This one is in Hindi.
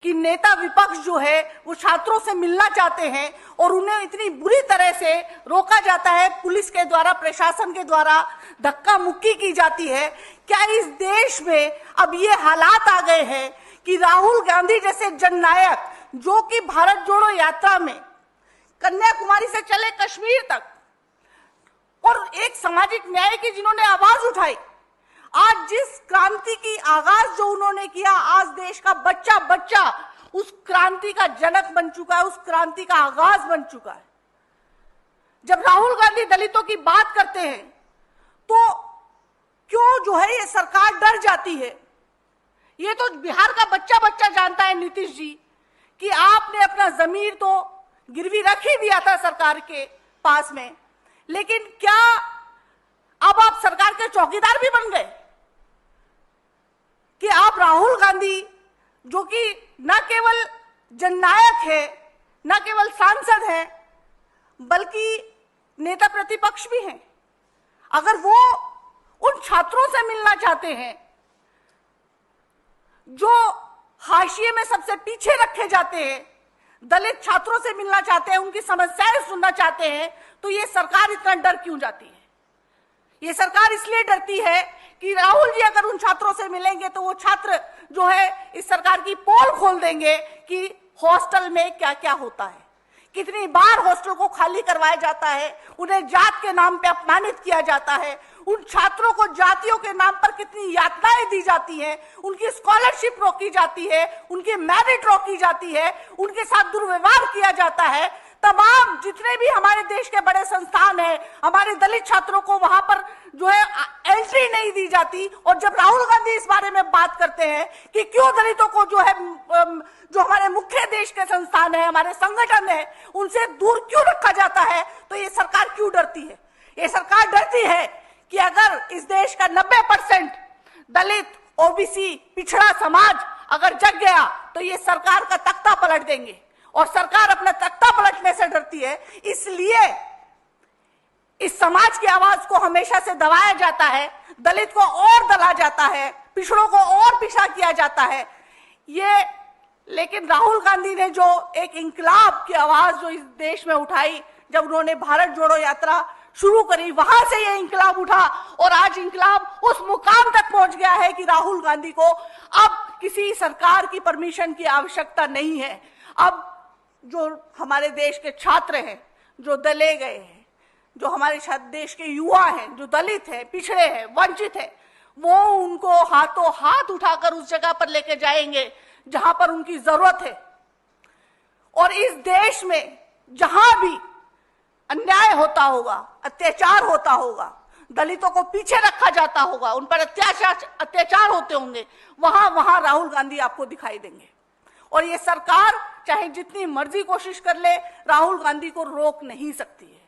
कि नेता विपक्ष जो है वो छात्रों से मिलना चाहते हैं और उन्हें इतनी बुरी तरह से रोका जाता है, पुलिस के द्वारा, प्रशासन के द्वारा धक्का मुक्की की जाती है। क्या इस देश में अब ये हालात आ गए हैं कि राहुल गांधी जैसे जननायक, जो कि भारत जोड़ो यात्रा में कन्याकुमारी से चले कश्मीर तक और एक सामाजिक न्याय की जिन्होंने आवाज उठाई, आज जिस क्रांति की आगाज जो उन्होंने किया, आज देश का बच्चा बच्चा उस क्रांति का जनक बन चुका है, उस क्रांति का आगाज बन चुका है। जब राहुल गांधी दलितों की बात करते हैं तो क्यों जो है ये सरकार डर जाती है? ये तो बिहार का बच्चा बच्चा जानता है नीतीश जी कि आपने अपना जमीर तो गिरवी रख ही दिया था सरकार के पास में, लेकिन क्या अब आप सरकार के चौकीदार भी बन गए कि आप राहुल गांधी, जो कि न केवल जननायक है, न केवल सांसद है, बल्कि नेता प्रतिपक्ष भी हैं, अगर वो उन छात्रों से मिलना चाहते हैं जो हाशिए में सबसे पीछे रखे जाते हैं, दलित छात्रों से मिलना चाहते हैं, उनकी समस्याएं सुनना चाहते हैं, तो ये सरकार इतना डर क्यों जाती है? ये सरकार इसलिए डरती है कि राहुल जी अगर उन छात्रों से मिलेंगे तो वो छात्र जो है इस सरकार की पोल खोल देंगे कि हॉस्टल में क्या क्या होता है, कितनी बार हॉस्टल को खाली करवाया जाता है, उन्हें जात के नाम पे अपमानित किया जाता है, उन छात्रों को जातियों के नाम पर कितनी यातनाएं दी जाती हैं, उनकी स्कॉलरशिप रोकी जाती है, उनकी मेरिट रोकी जाती है, उनके साथ दुर्व्यवहार किया जाता है। तमाम जितने भी हमारे देश के बड़े संस्थान हैं, हमारे दलित छात्रों को वहां पर जो है एंट्री नहीं दी जाती। और जब राहुल गांधी इस बारे में बात करते हैं कि क्यों दलितों को जो है, जो हमारे मुख्य देश के संस्थान है, हमारे संगठन है, उनसे दूर क्यों रखा जाता है, तो ये सरकार क्यों डरती है? ये सरकार डरती है कि अगर इस देश का 90% दलित, ओबीसी, पिछड़ा समाज अगर जग गया तो ये सरकार का तख्ता पलट देंगे, और सरकार अपना तख्ता पलटने से डरती है। इसलिए इस समाज की आवाज को हमेशा से दबाया जाता है, दलित को और दला जाता है, पिछड़ों को और पीछा किया जाता है। ये लेकिन राहुल गांधी ने जो एक इंकलाब की आवाज जो इस देश में उठाई, जब उन्होंने भारत जोड़ो यात्रा शुरू करी, वहां से ये इंकलाब उठा और आज इंकलाब उस मुकाम तक पहुंच गया है कि राहुल गांधी को अब किसी सरकार की परमिशन की आवश्यकता नहीं है। अब जो हमारे देश के छात्र हैं, जो दले गए हैं, जो हमारे देश के युवा हैं, जो दलित हैं, पिछड़े हैं, वंचित हैं, वो उनको हाथों हाथ उठाकर उस जगह पर लेके जाएंगे जहां पर उनकी जरूरत है। और इस देश में जहां भी अन्याय होता होगा, अत्याचार होता होगा, दलितों को पीछे रखा जाता होगा, उन पर अत्याचार होते होंगे, वहां वहां राहुल गांधी आपको दिखाई देंगे। और ये सरकार चाहे जितनी मर्जी कोशिश कर ले, राहुल गांधी को रोक नहीं सकती है।